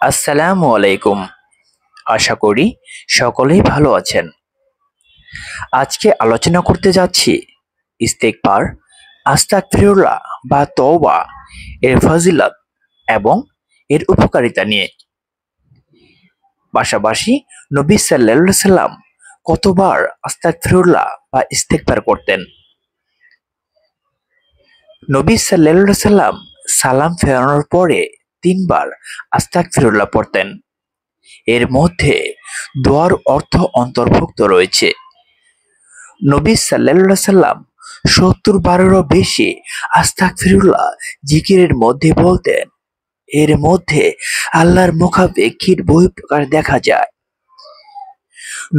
আসসালামু আলাইকুম। আশা করি সকলেই ভালো আছেন। আজকে আলোচনা করতে যাচ্ছি ইস্তেগফার, আস্তাগফিরুল্লাহ বা তওবা এর ফজিলত এবং এর উপকারিতা নিয়ে। পাশাপাশি নবী সাল্লাল্লাহু আলাইহি সাল্লাম কতবার আস্তাগফিরুল্লাহ বা ইস্তেগফার করতেন। নবী সাল্লাল্লাহু আলাইহি সাল্লাম সালাম ফেরানোর পরে ৩ বার আস্তাগফিরুল্লাহ পড়তেন। এর মধ্যে দোয়ার অর্থ অন্তর্ভুক্ত রয়েছে। নবী সাল্লাল্লাহু আলাইহি সাল্লাম ৭০ বারেরও বেশি আস্তাগফিরুল্লাহ জিকিরের মধ্যে বলতেন। এর মধ্যে আল্লাহর মুখাপেক্ষির বহিঃপ্রকাশ দেখা যায়।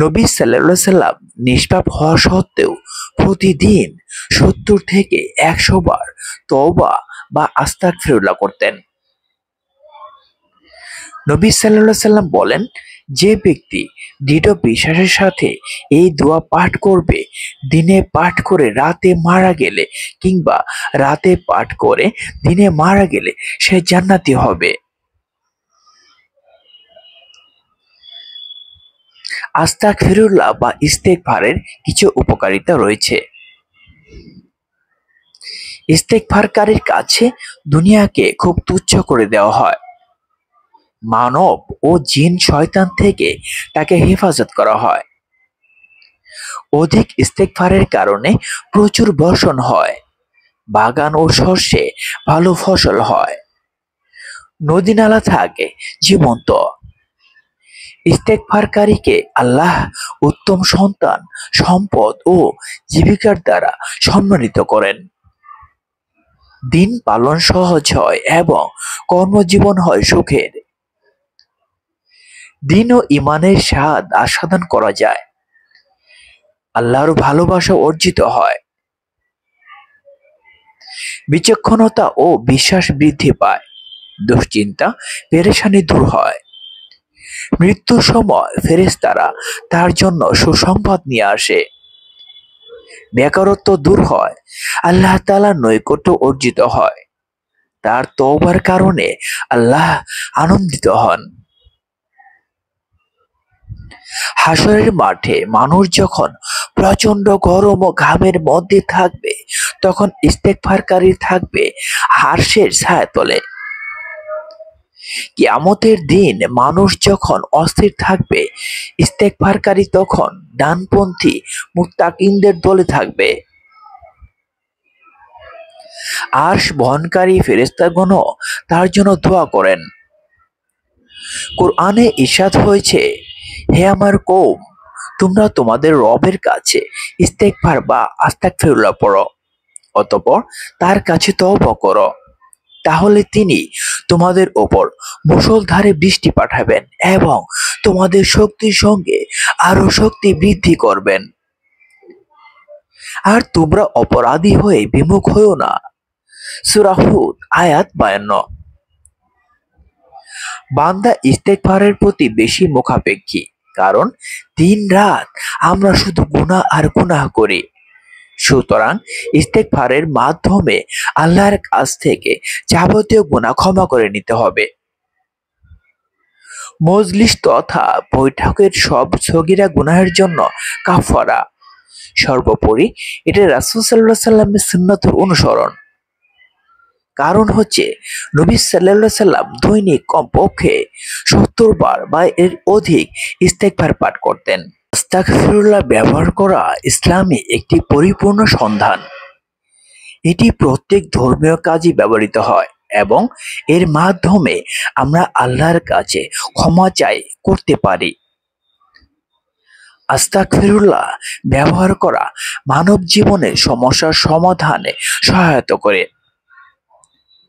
নবী সাল্লাল্লাহু আলাইহি সাল্লাম নিষ্পাপ হওয়া সত্ত্বেও প্রতিদিন ৭০ থেকে ১০০ বার তওবা বা আস্তাগফিরুল্লাহ করতেন। নবী সাল্লাল্লাহু আলাইহি সাল্লাম বলেন, যে ব্যক্তি দৃঢ় বিশ্বাসের সাথে এই দোয়া পাঠ করবে, দিনে পাঠ করে রাতে মারা গেলে কিংবা রাতে পাঠ করে দিনে মারা গেলে সে জান্নাতি হবে। আস্তাগফিরুল্লাহ বা ইস্তেগফারের কিছু উপকারিতা রয়েছে। ইস্তেগফারকারীর কাছে দুনিয়াকে খুব তুচ্ছ করে দেওয়া হয়। মানব ও জিন শয়তান থেকে তাকে হেফাজত করা হয়। অধিক ইস্তেগফারের কারণে প্রচুর বর্ষণ হয়, বাগান ও শস্যে ভালো ফসল হয়, নদী নালা থাকে জীবন্ত। ইস্তেগফারকারীকে আল্লাহ উত্তম সন্তান, সম্পদ ও জীবিকার দ্বারা সম্মানিত করেন। দিন পালন সহজ হয় এবং কর্মজীবন হয় সুখের। দিন ও ইমানের স্বাদ আস্বাদন করা যায়। আল্লাহর ভালোবাসা অর্জিত হয়। বিচক্ষণতা ও বিশ্বাস বৃদ্ধি পায়। দুশ্চিন্তা পেরেশানি দূর হয়। মৃত্যুর সময় ফেরেশতারা তার জন্য সুসংবাদ নিয়ে আসে। বেকারত্ব দূর হয়। আল্লাহ তাআলার নৈকট্য অর্জিত হয়। তার তওবার কারণে আল্লাহ আনন্দিত হন। হাসরের মাঠে মানুষ যখন প্রচন্ড গরম ও ঘামের মধ্যে থাকবে, তখন ইস্তেগফারকারী থাকবে আরশের ছায়াতলে। কিয়ামতের দিন মানুষ যখন অস্থির থাকবে, ইস্তেগফারকারী তখন ডানপন্থী মুত্তাকিনদের দলে থাকবে। আরশ বহনকারী ফেরেশতাগণও তার জন্য দোয়া করেন। কোরআনে ইরশাদ হয়েছে, হে আমার কওম, তোমরা তোমাদের রবের কাছে ইস্তেগফার বা আস্তাগফিরুল্লাহ পড়ো, অতঃপর তার কাছে তওবা করো, তাহলে তিনি তোমাদের ওপর মুষলধারে বৃষ্টি পাঠাবেন এবং তোমাদের শক্তির সঙ্গে আরো শক্তি বৃদ্ধি করবেন। আর তোমরা অপরাধী হয়ে বিমুখ হইও না। সূরা হুদ আয়াত 52। বান্দা ইস্তেগফারের প্রতি বেশি মুখাপেক্ষী, কারণ দিন রাত আমরা শুধু গুনাহ আর গুনাহ করি। সুতরাং ইস্তেগফারের মাধ্যমে আল্লাহর কাছ থেকে যাবতীয় গুনাহ ক্ষমা করে নিতে হবে। মজলিস তথা বৈঠকের সব সগীরা গুনাহের জন্য কাফারা। সর্বোপরি এটা রাসূল সাল্লাল্লাহু আলাইহি সাল্লামের সুন্নতের অনুসরণ। কারণ হচ্ছে নবী সাল্লাল্লাহু আলাইহি সাল্লাম দৈনিক কমপক্ষে ৭০ বার বা এর অধিক ইস্তেগফার পাঠ করতেন। আস্তাগফিরুল্লাহ ব্যবহার করা ইসলামে একটি পরিপূর্ণ সন্ধান। এটি প্রত্যেক ধর্মীয় কাজে ব্যবহৃত হয় এবং এর মাধ্যমে আমরা আল্লাহর কাছে ক্ষমা করতে পারি। আস্তাগফিরুল্লাহ ব্যবহার করা মানব জীবনের সমস্যার সমাধানে সহায়তা করে।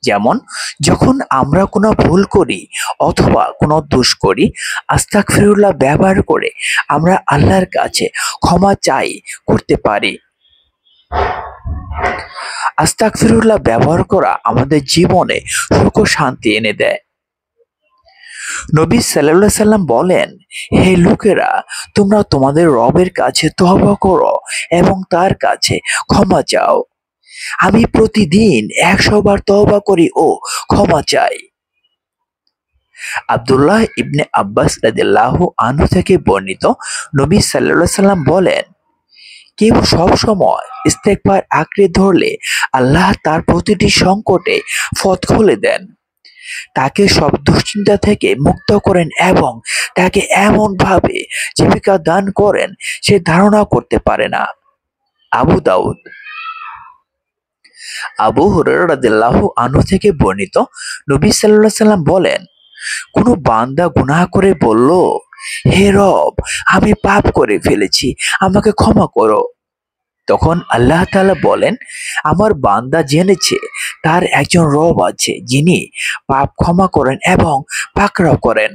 যেমন যখন আমরা কোনো ভুল করি অথবা কোনো দোষ করি, আস্তাগফিরুল্লাহ ব্যবহার করে আমরা আল্লাহর কাছে ক্ষমা করতে পারি। আস্তাগফিরুল্লাহ ব্যবহার করা আমাদের জীবনে সুখ ও শান্তি এনে দেয়। নবী সাল্লাল্লাহু আলাইহি সাল্লাম বলেন, হে লোকেরা, তোমরা তোমাদের রবের কাছে তওবা করো এবং তার কাছে ক্ষমা চাও। আমি প্রতিদিন ১০০ বার তওবা করি ও ক্ষমা চাই। আব্দুল্লাহ ইবনে আব্বাস রাদিয়াল্লাহু আনহু থেকে বর্ণিত, নবী সাল্লাল্লাহু আলাইহি সাল্লাম বলেন, কেউ সব সময় ইস্তেগফার আঁকড়ে ধরলে আল্লাহ তার প্রতিটি সংকটে পথ খুলে দেন, তাকে সব দুশ্চিন্তা থেকে মুক্ত করেন এবং তাকে এমন ভাবে জীবিকা দান করেন সে ধারণা করতে পারে না। আবু দাউদ। আবু হুরায়রা রাদিয়াল্লাহু আনহু থেকে বর্ণিত, নবী সাল্লাল্লাহু আলাইহি সাল্লাম বলেন, কোনো বান্দা গুনাহ করে বলল, হে রব, আমি পাপ করে ফেলেছি, আমাকে ক্ষমা করো। তখন আল্লাহ তাআলা বলেন, আমার বান্দা জেনেছে তার একজন রব আছে যিনি পাপ ক্ষমা করেন এবং পাকড়াও করেন।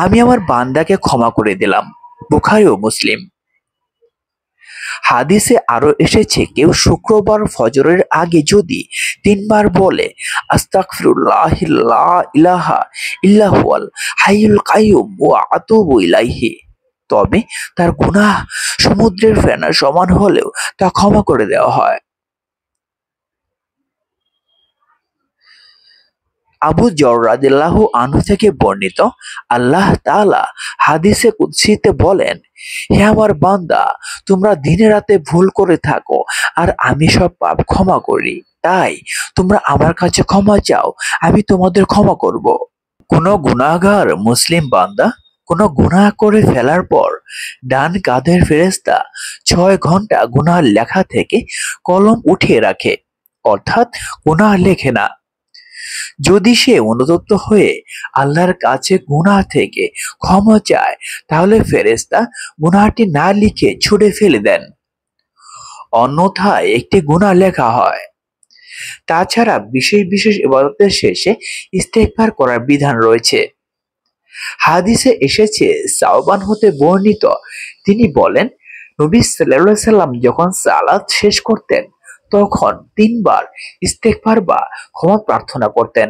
আমি আমার বান্দাকে ক্ষমা করে দিলাম। বুখারী ও মুসলিম। হাদিসে আরো এসেছে, কেউ শুক্রবার ফজরের আগে যদি 3 বার বলে, আস্তাগফিরুল্লাহি লা ইলাহা ইল্লা হুয়াল হাইয়ুল কাইয়ুম ওয়া আতুবু ইলাইহি, তবে তার গুনাহ সমুদ্রের ফেনার সমান হলেও তা ক্ষমা করে দেওয়া হয়। আবু যর রাদিয়াল্লাহু আনহু থেকে বর্ণিত, আল্লাহ তাআলা হাদিসে কুদসিতে বলেন, হে আমার বান্দা, তোমরা দিনে রাতে ভুল করে থাকো আর আমি সব পাপ ক্ষমা করি, তাই তোমরা আমার কাছে ক্ষমা চাও, আমি তোমাদের ক্ষমা করব। কোন গুনাহগার মুসলিম বান্দা কোন গুনাহ করে ফেলার পর ডান কাঁধের ফেরেশতা 6 ঘন্টা গুনাহ লেখা থেকে কলম উঠিয়ে রাখে, অর্থাৎ গুনাহ লেখে না। যদি সে অনুতপ্ত হয়ে আল্লাহর কাছে গুনাহ থেকে ক্ষমা চায়, তাহলে ফেরেশতা গুনাহটি না লিখে ছুঁড়ে ফেলে দেন, অন্যথায় একটি গুনাহ লেখা হয়। তাছাড়া বিশেষ বিশেষ ইবাদতের শেষে ইস্তেগফার করার বিধান রয়েছে। হাদিসে এসেছে, সাওবান হতে বর্ণিত, তিনি বলেন, নবী সাল্লাল্লাহু আলাইহি সাল্লাম যখন সালাত শেষ করতেন তখন 3 বার ইস্তেগফার বা ক্ষমা প্রার্থনা করতেন।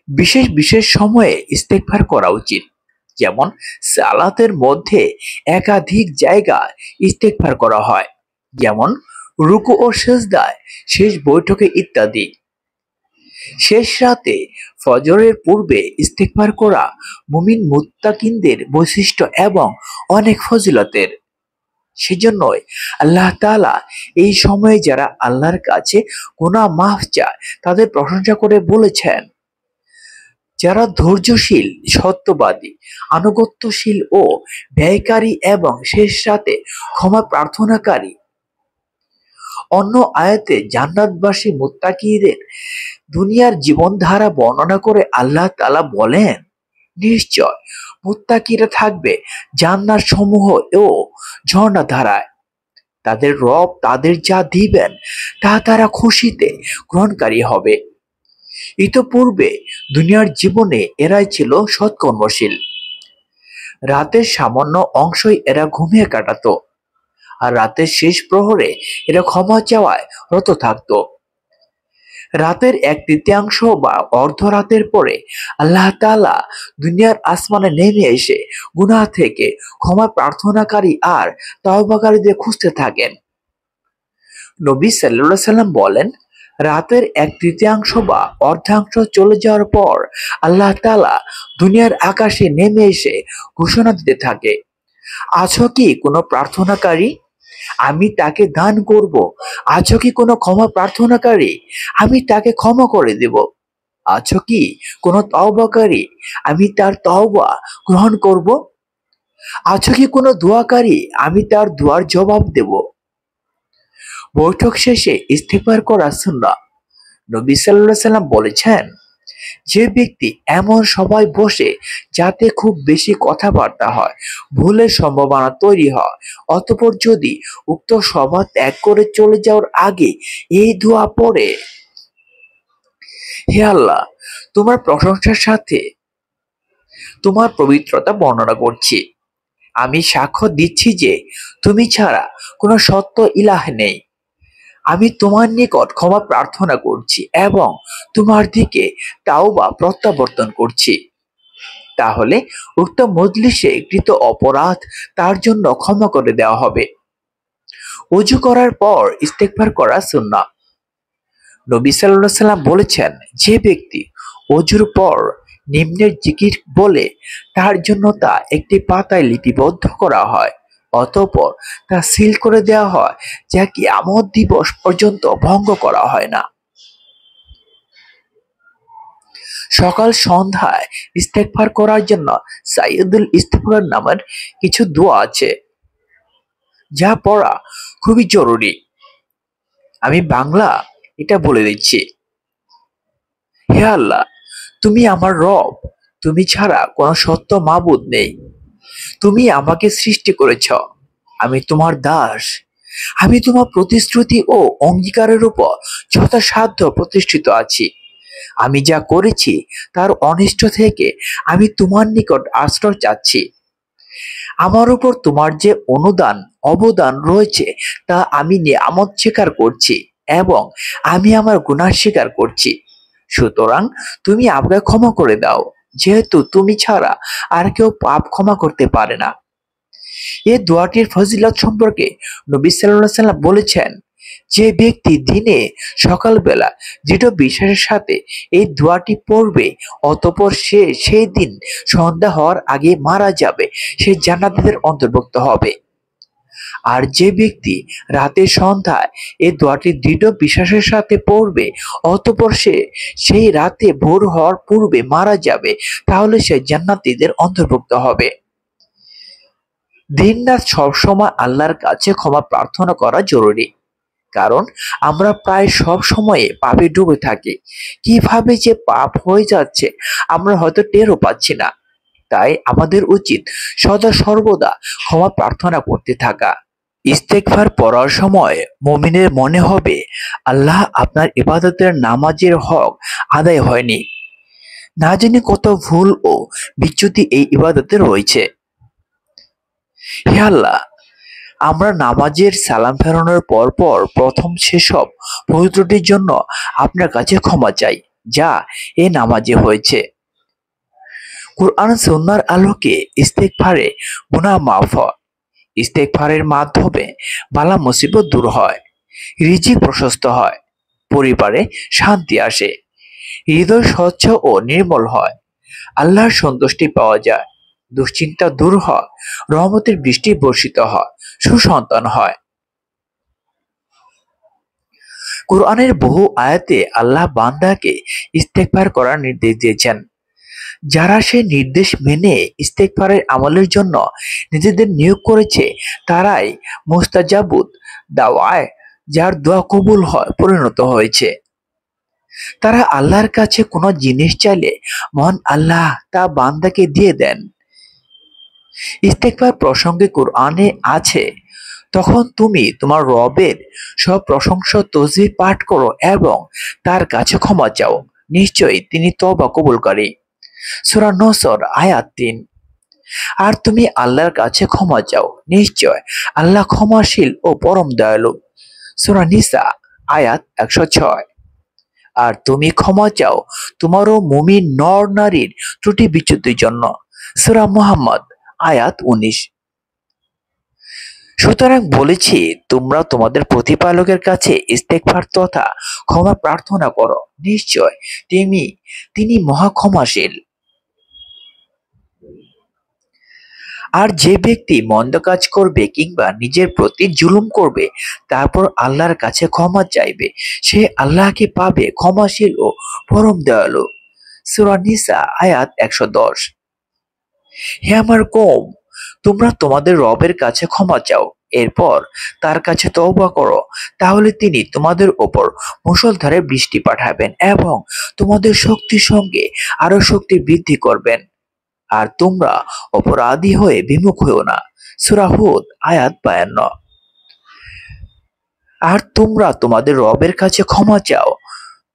বিশেষ বিশেষ সময়ে ইস্তেগফার করা উচিত, যেমন সালাতের মধ্যে একাধিক জায়গায় ইস্তেগফার করা হয়, যেমন রুকু ও সিজদায়, শেষ বৈঠকে ইত্যাদি। শেষ রাতে ফজরের পূর্বে ইস্তেগফার করা মুমিন মুত্তাকিনদের বৈশিষ্ট্য এবং অনেক ফজিলতের। সেজন্যই আল্লাহ তাআলা এই সময়ে যারা আল্লাহর কাছে গুনাহ মাফ চায় তাদের প্রশংসা করে বলেছেন, যারা ধৈর্যশীল, সত্যবাদী, আনুগত্যশীল ও ব্যয়কারী এবং শেষ রাতে ক্ষমা প্রার্থনাকারী। অন্য আয়াতে জান্নাতবাসী মুত্তাকিদের দুনিয়ার জীবনধারা বর্ণনা করে আল্লাহ তাআলা বলেন, নিশ্চয় মুত্তাকিরা থাকবে জান্নাত সমূহ ও ঝর্ণাধারায়, তাদের রব তাদের যা দিবেন তা তারা খুশিতে গ্রহণকারী হবে। ইতপূর্বে দুনিয়ার জীবনে এরাই ছিল সৎকর্মশীল। রাতের সামান্য অংশই এরা ঘুমিয়ে কাটাতো, আর রাতের শেষ প্রহরে এরা ক্ষমা চাওয়ায় রত থাকতো। রাতের 1/3 বা অর্ধরাতের পরে আল্লাহ তাআলা দুনিয়ার আসমানে নেমে এসে গুনাহ থেকে ক্ষমা প্রার্থনাকারী আর তওবাকারীদের খুঁজতে থাকেন। নবী সাল্লাল্লাহু আলাইহি সাল্লাম বলেন, রাতের 1/3 বা অর্ধাংশ চলে যাওয়ার পর আল্লাহ তাআলা দুনিয়ার আকাশে নেমে এসে ঘোষণা দিতে থাকে, আছো কি কোনো প্রার্থনাকারী? আমি তাকে দান করব। আছো কি কোনো ক্ষমা প্রার্থনাকারী? আমি তাকে ক্ষমা করে দেব। আছো কি কোনো তওবাকারী? আমি তার তওবা গ্রহণ করব। আছো কি কোনো দোয়াকারী? আমি তার দোয়ার জবাব দেব। বৈঠক শেষে ইস্তেগফার করা সুন্নাহ। নবী সাল্লাল্লাহু আলাইহি সাল্লাম বলেছেন, যে ব্যক্তি এমন সভায় বসে যাতে খুব বেশি কথাবার্তা হয়, ভুলের সম্ভাবনা তৈরি হয়, অতঃপর যদি উক্ত সভা ত্যাগ করে চলে যাওয়ার আগে এই দোয়া পড়ে, হে আল্লাহ, তোমার প্রশংসার সাথে তোমার পবিত্রতা বর্ণনা করছি, আমি সাক্ষ্য দিচ্ছি যে তুমি ছাড়া কোনো সত্য ইলাহ নেই, আমি তোমার নিকট ক্ষমা প্রার্থনা করছি এবং তোমার দিকে তাওবা প্রত্যাবর্তন করছি, তাহলে উক্ত মজলিসে কৃত অপরাধ তার জন্য ক্ষমা করে দেওয়া হবে। ওযু করার পর ইস্তেগফার করা সুন্নাহ। নবী সাল্লাল্লাহু আলাইহি সাল্লাম বলেছেন, যে ব্যক্তি অজুর পর নিম্নের জিকির বলে তার জন্য তা একটি পাতায় লিপিবদ্ধ করা হয়, অতঃপর তা সিল করে দেওয়া হয়, যা কিয়ামত দিবস পর্যন্ত ভঙ্গ করা হয় না। সকাল সন্ধ্যায় ইস্তেগফার করার জন্য সাইয়্যিদুল ইস্তিগফার নামের কিছু দোয়া আছে, যা পড়া খুবই জরুরি। আমি বাংলা এটা বলে দিচ্ছি। হে আল্লাহ, তুমি আমার রব, তুমি ছাড়া কোনো সত্য মাবুদ নেই। তুমি আমাকে সৃষ্টি করেছ, আমি তোমার দাস। আমি তোমার প্রতিশ্রুতি ও অঙ্গীকারের উপর যথাসাধ্য প্রতিষ্ঠিত আছি। আমি যা করেছি তার অনিষ্ট থেকে আমি তোমার নিকট আশ্রয় চাচ্ছি। আমার উপর তোমার যে অনুদান অবদান রয়েছে তা আমি নিয়ামত স্বীকার করছি এবং আমি আমার গুনাহ স্বীকার করছি। সুতরাং তুমি আমাকে ক্ষমা করে দাও, যেহেতু তুমি ছাড়া আর কেউ পাপ ক্ষমা করতে পারে না। এই দোয়াটির ফজিলত সম্পর্কে নবী সাল্লাল্লাহু আলাইহি সাল্লাম বলেছেন, যে ব্যক্তি দিনে সকালবেলা দৃঢ় বিশ্বাসের সাথে এই দোয়াটি পড়বে, অতঃপর সে সেই দিন সন্ধ্যা হওয়ার আগে মারা যাবে, সে জান্নাতীদের অন্তর্ভুক্ত হবে। আর যে ব্যক্তি রাতে সন্ধ্যায় এই দোয়াটি দৃঢ় বিশ্বাসের সাথে পড়বে, অতঃপর সে সেই রাতে ভোর হওয়ার পূর্বে মারা যাবে, তাহলে সে জান্নাতীদের অন্তর্ভুক্ত হবে। দিন-রাত সবসময় আল্লাহর কাছে ক্ষমা প্রার্থনা করা জরুরি, কারণ আমরা প্রায় সব সময়ে পাপে ডুবে থাকি। কিভাবে যে পাপ হয়ে যাচ্ছে আমরা হয়তো টেরও পাচ্ছি না। তাই আমাদের উচিত সদা সর্বদা ক্ষমা প্রার্থনা করতে থাকা। ইস্তেগফার পড়ার সময় মুমিনের মনে হবে, আল্লাহ, আপনার ইবাদতের নামাজের হক আদায় হয়নি। না জানি কত ভুল ও বিচ্যুতি এই ইবাদতে রয়েছে। হে আল্লাহ, আমরা নামাজের সালাম ফেরানোর পর পর প্রথম সেসব ভুল ত্রুটির জন্য আপনার কাছে ক্ষমা চাই, যা এ নামাজে হয়েছে। কুরআন সুন্নাহর আলোকে ইস্তেগফারে গুনাহ মাফ হয়। ইস্তেগফারের মাধ্যমে বালা মুসিবত দূর হয়, রিজিক প্রশস্ত হয়, পরিবারে শান্তি আসে, হৃদয় স্বচ্ছ ও নির্মল হয়, আল্লাহর সন্তুষ্টি পাওয়া যায়, দুশ্চিন্তা দূর হয়, রহমতের বৃষ্টি বর্ষিত হয়, সুসন্তান হয়। কুরআনের বহু আয়াতে আল্লাহ বান্দাকে ইস্তেগফার করার নির্দেশ দিয়েছেন। যারা সেই নির্দেশ মেনে ইস্তেগফারের আমলের জন্য নিজেদের নিয়োগ করেছে, তারাই মুস্তাজাবুদ দাওয়ায়, যার দোয়া কবুল হয়, পরিণত হয়েছে। তারা আল্লাহর কাছে কোনো জিনিস চাইলে মহান আল্লাহ তা বান্দাকে দিয়ে দেন। ইস্তেগফার প্রসঙ্গে কুরআনে আছে, তখন তুমি তোমার রবের সব প্রশংসা তসবিহ পাঠ করো এবং তার কাছে ক্ষমা চাও, নিশ্চয়ই তিনি তওবা কবুলকারী। সূরা নসর আয়াত ৩। আর তুমি আল্লাহর কাছে ক্ষমা চাও, নিশ্চয় আল্লাহ ক্ষমাশীল ও পরম দয়ালু। সূরা নিসা আয়াত ১০৬। আর তুমি ক্ষমা চাও তোমার ও মুমিন নর নারীর ত্রুটি বিচ্যুতির জন্য। সূরা মুহাম্মদ আয়াত ১৯। সুতরাং বলেছি, তোমরা তোমাদের প্রতিপালকের কাছে ইস্তেগফার তথা ক্ষমা প্রার্থনা করো, নিশ্চয় তিনি মহা ক্ষমাশীল। আর যে ব্যক্তি মন্দ কাজ করবে কিংবা নিজের প্রতি জুলুম করবে, তারপর আল্লাহর কাছে ক্ষমা চাইবে, সে আল্লাহকে পাবে, ক্ষমাশীল ও পরম দয়ালু। সূরা নিসা আয়াত ১১০। হে আমার কওম, তোমরা তোমাদের রবের কাছে ক্ষমা চাও, এরপর তার কাছে তওবা করো, তাহলে তিনি তোমাদের ওপর মুষলধারে বৃষ্টি পাঠাবেন এবং তোমাদের শক্তির সঙ্গে আরো শক্তি বৃদ্ধি করবেন। আর তোমরা অপরাধী হয়ে বিমুখ হইও না। সূরা হুদ আয়াত ৫২। আর তোমরা তোমাদের রবের কাছে ক্ষমা চাও,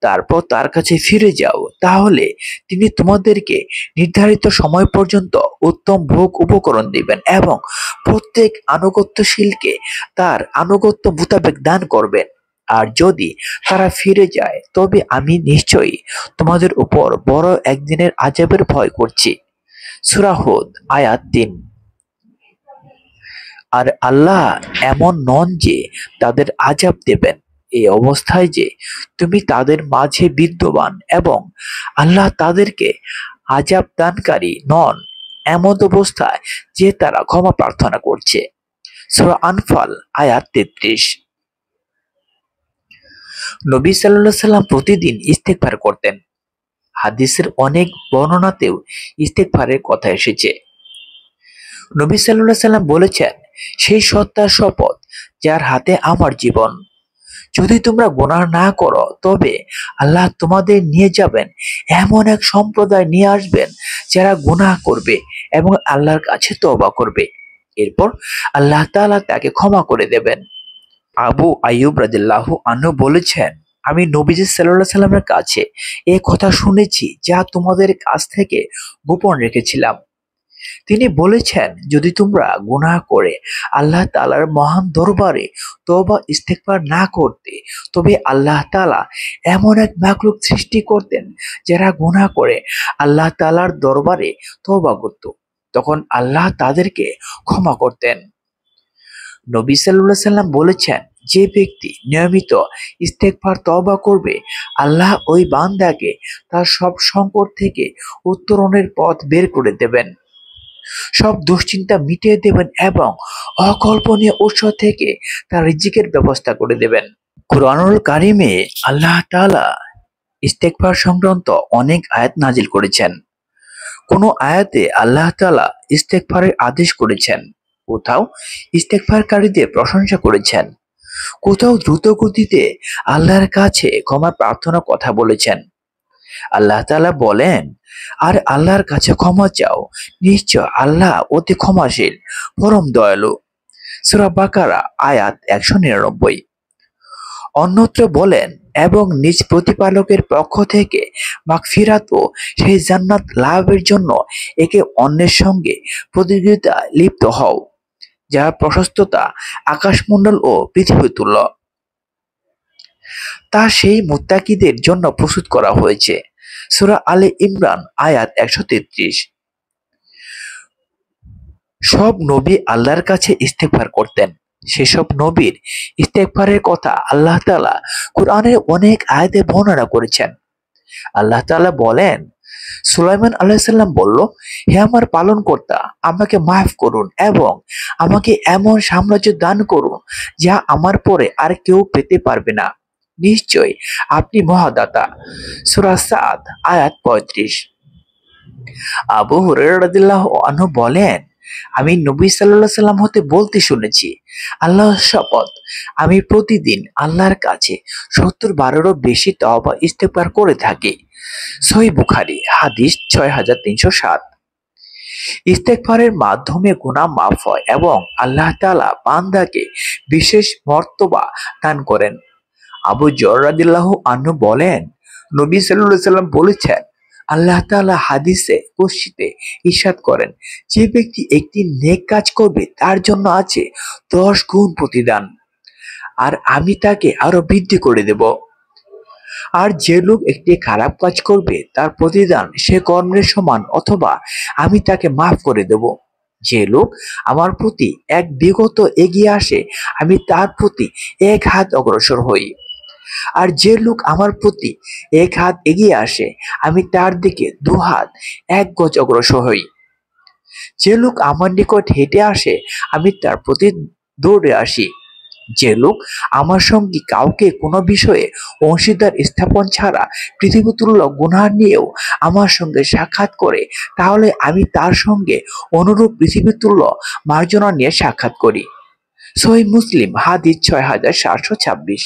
তারপর তার কাছে ফিরে যাও, তাহলে তিনি তোমাদেরকে নির্ধারিত সময় পর্যন্ত উত্তম ভোগ উপকরণ দিবেন এবং প্রত্যেক আনুগত্যশীলকে তার আনুগত্য মোতাবেক দান করবেন। আর যদি তারা ফিরে যায়, তবে আমি নিশ্চয়ই তোমাদের উপর বড় একদিনের আযাবের ভয় করছি। সূরা হুদ আয়াত ৩। আর আল্লাহ এমন নন যে তাদের আযাব দেবেন, এই অবস্থায় যে তুমি তাদের মাঝে বিদ্যমান এবং আল্লাহ তাদেরকে আযাব দানকারী নন, এমন অবস্থায় যে তারা ক্ষমা প্রার্থনা করছে। সূরা আনফাল আয়াত 33। নবী সাল্লাল্লাহু আলাইহি সাল্লাম প্রতিদিন ইস্তেগফার করতেন। হাদিসের অনেক বর্ণনাতেও ইস্তেগফারের কথা এসেছে। নবী সাল্লাল্লাহু আলাইহি সাল্লাম বলেছেন, সেই সত্তার শপথ যার হাতে আমার জীবন, যদি তোমরা গুনাহ না করো তবে আল্লাহ তোমাদের নিয়ে যাবেন এমন এক সম্প্রদায় নিয়ে আসবেন যারা গুনাহ করবে এবং আল্লাহর কাছে তওবা করবে। এরপর আল্লাহ তাআলা তাকে ক্ষমা করে দেবেন। আবু আইয়ুব রাদিয়াল্লাহু আনহু বলেছেন, আমি নবীজি সাল্লাল্লাহু আলাইহি সাল্লামের কাছে এই কথা শুনেছি যা তোমাদের কাছ থেকে গোপন রেখেছিলাম। তিনি বলেছেন, যদি তোমরা গুনাহ করে আল্লাহ তাআলার মহান দরবারে তওবা ইস্তেগফার না করতে, তবে আল্লাহ তাআলা এমন এক মাখলুক সৃষ্টি করতেন যারা গুনাহ করে আল্লাহ তাআলার দরবারে তওবা করত। তখন আল্লাহ তাদেরকে ক্ষমা করতেন। নবী সাল্লাল্লাহু আলাইহি সাল্লাম বলেছেন, যে ব্যক্তি নিয়মিত ইস্তেগফার তওবা করবে, আল্লাহ ওই বান্দাকে তার সব সংকট থেকে উত্তরণের পথ বের করে দেবেন, সব দুশ্চিন্তা মিটিয়ে দেবেন এবং অকল্পনীয় উৎস থেকে তার রিজিকের ব্যবস্থা করে দেবেন। কুরআনুল কারিমে আল্লাহ তাআলা ইস্তেগফার সংক্রান্ত অনেক আয়াত নাজিল করেছেন। কোন আয়াতে আল্লাহ তাআলা ইস্তেগফারের আদেশ করেছেন, কোথাও ইস্তেগফারকারীদের প্রশংসা করেছেন, কোথাও দ্রুত গতিতে আল্লাহর কাছে ক্ষমা প্রার্থনার কথা বলেছেন। আল্লাহ তাআলা বলেন, আর আল্লাহর কাছে ক্ষমা চাও, নিশ্চয় আল্লাহ অতি ক্ষমাশীল, পরম দয়ালু। সূরা বাকারা আয়াত 199। অন্যত্র বলেন, এবং নিজ প্রতিপালকের পক্ষ থেকে মাগফিরাত ও সেই জান্নাত লাভের জন্য একে অন্যের সঙ্গে প্রতিযোগিতায় লিপ্ত হও, যার প্রশস্ততা আকাশমণ্ডল ও পৃথিবী তুল্য। তা সেই মুত্তাকিদের জন্য প্রস্তুত করা হয়েছে। সূরা আলে ইমরান আয়াত 133। সব নবী আল্লাহর কাছে ইস্তেগফার করতেন। সেসব নবীর ইস্তেগফারের কথা আল্লাহ তাআলা কুরআনের অনেক আয়াতে বর্ণনা করেছেন। আল্লাহ তাআলা বলেন, সুলাইমান আলাইহিস সালাম বলল, হে আমার পালনকর্তা, আমাকে মাফ করুন এবং আমাকে এমন সাম্রাজ্য দান করুন যা আমার পরে আর কেউ পেতে পারবে না। নিশ্চয় আপনি মহাদাতা। সূরা সাদ আয়াত 35। আবু হুরায়রা রাদিয়াল্লাহু আনহু বলেন, আমি নবী সাল্লাল্লাহু আলাইহি সাল্লাম হতে বলতে শুনেছি, আল্লাহর শপথ, আমি প্রতিদিন আল্লাহর কাছে 70 বারেরও বেশি তওবা ইস্তেগফার করে থাকি। সহিহ বুখারী হাদিস 6307। ইস্তেগফারের মাধ্যমে গুনাহ মাফ হয় এবং আল্লাহ তাআলা বান্দাকে বিশেষ মর্তবা দান করেন। আবু যর রাদিয়াল্লাহু আনহু বলেন, নবী সাল্লাল্লাহু আলাইহি সাল্লাম বলেছেন, আল্লাহ তাআলা হাদিসে কুদসিতে ইরশাদ করেন, যে ব্যক্তি একটি নেক কাজ করবে তার জন্য আছে 10 গুণ প্রতিদান, আর আমি তাকে আরো বৃদ্ধি করে দেব। আর যে লোক একটি খারাপ কাজ করবে তার প্রতিদান সে কর্মের সমান অথবা আমি তাকে মাফ করে দেব। যে লোক আমার প্রতি এক বিগত এগিয়ে আসে, আমি তার প্রতি 1 হাত অগ্রসর হই। আর যে লোক আমার প্রতি 1 হাত এগিয়ে আসে, আমি তার দিকে 2 হাত 1 গজ অগ্রসর হই। যে লোক আমার নিকট হেঁটে আসে, আমি তার প্রতি দৌড়ে আসি। যে লোক আমার সঙ্গে কাউকে কোনো বিষয়ে অংশীদার স্থাপন ছাড়া পৃথিবীতুল্য গুনাহ নিয়েও আমার সঙ্গে সাক্ষাৎ করে, তাহলে আমি তার সঙ্গে অনুরূপ পৃথিবীতুল্য মার্জনা নিয়ে সাক্ষাৎ করি। সহিহ মুসলিম হাদিস 6726।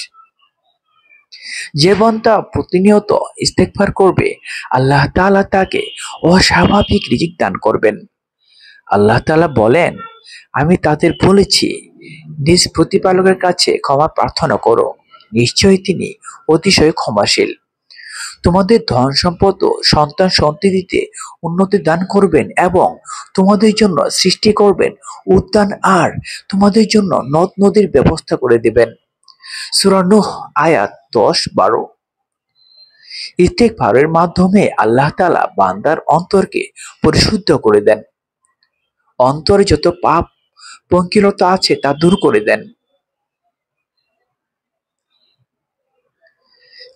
যে বান্দা প্রতিনিয়ত ইস্তেগফার করবে, আল্লাহ তাআলা তাকে অস্বাভাবিক রিজিক দান করবেন। আল্লাহ তাআলা বলেন, আমি তাদের বলেছি, নিজ প্রতিপালকের কাছে ক্ষমা প্রার্থনা করো, নিশ্চয়ই তিনি অতিশয় ক্ষমাশীল। তোমাদের ধন সম্পদ ও সন্তান সন্ততিতে উন্নতি দান করবেন এবং তোমাদের জন্য সৃষ্টি করবেন উদ্যান, আর তোমাদের জন্য নদ নদীর ব্যবস্থা করে দেবেন। সূরা নূহ আয়াত 10-12। ইস্তেগফারের মাধ্যমে আল্লাহ তাআলা বান্দার অন্তরকে পরিশুদ্ধ করে দেন, অন্তরে যত পাপ পঙ্কিলতা আছে তা দূর করে দেন।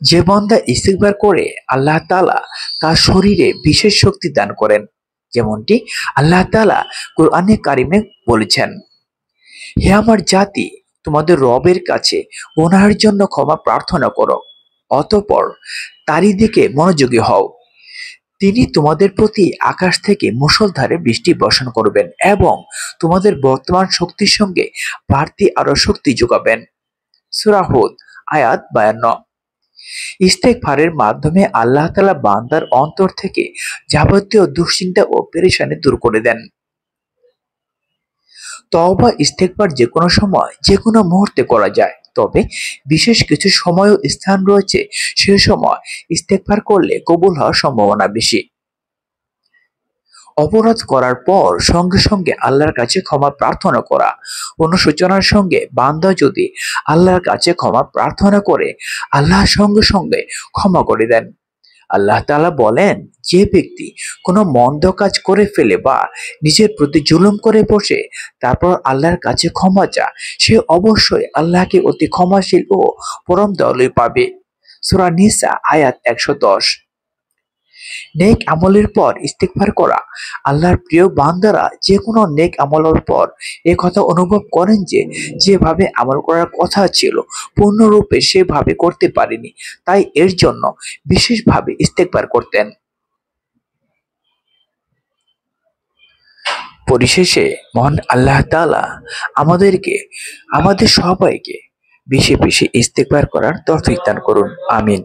যে বান্দা ইস্তিগফার করে আল্লাহ তাআলা তার শরীরে বিশেষ শক্তি দান করেন, যেমনটি আল্লাহ তাআলা কোরআনে কারিমে বলেছেন, হে আমার জাতি, তোমাদের রবের কাছে গুনাহের জন্য ক্ষমা প্রার্থনা করো, অতঃপর তারই দিকে মনোযোগী হও। তিনি তোমাদের প্রতি আকাশ থেকে মুষলধারে বৃষ্টি বর্ষণ করবেন এবং তোমাদের বর্তমান শক্তির সঙ্গে বাড়তি আরো শক্তি যোগাবেন। সূরা হুদ আয়াত 52। ইস্তেগফারের মাধ্যমে আল্লাহ তাআলা বান্দার অন্তর থেকে যাবতীয় দুশ্চিন্তা ও পেরেশানি দূর করে দেন। তওবা ইস্তেগফার যেকোনো সময় যেকোনো মুহূর্তে করা যায়, তবে বিশেষ কিছু সময় ও স্থান রয়েছে, সে সময় ইস্তেগফার করলে কবুল হওয়ার সম্ভাবনা বেশি। অপরাধ করার পর সঙ্গে সঙ্গে আল্লাহর কাছে ক্ষমা প্রার্থনা করা। অনুশোচনার সঙ্গে বান্দা যদি আল্লাহর কাছে ক্ষমা প্রার্থনা করে, আল্লাহ সঙ্গে সঙ্গে ক্ষমা করে দেন। আল্লাহ তাআলা বলেন, যে ব্যক্তি কোনো মন্দ কাজ করে ফেলে বা নিজের প্রতি জুলুম করে বসে তারপর আল্লাহর কাছে ক্ষমা চায়, সে অবশ্যই আল্লাহকে অতি ক্ষমাশীল ও পরম দয়ালু পাবে। সূরা নিসা আয়াত 110। নেক আমলের পর ইস্তিগফার করা। আল্লাহর প্রিয় বান্দারা যে কোনো নেক আমলের পর এ কথা অনুভব করেন যে যেভাবে আমল করার কথা ছিল পূর্ণরূপে সেভাবে করতে পারেনি, তাই এর জন্য বিশেষভাবে ইস্তেগফার করতেন। পরিশেষে মহান আল্লাহ তাআলা আমাদেরকে, আমাদের সবাইকে বেশি বেশি ইস্তেগফার করার তৌফিক দান করুন। আমিন।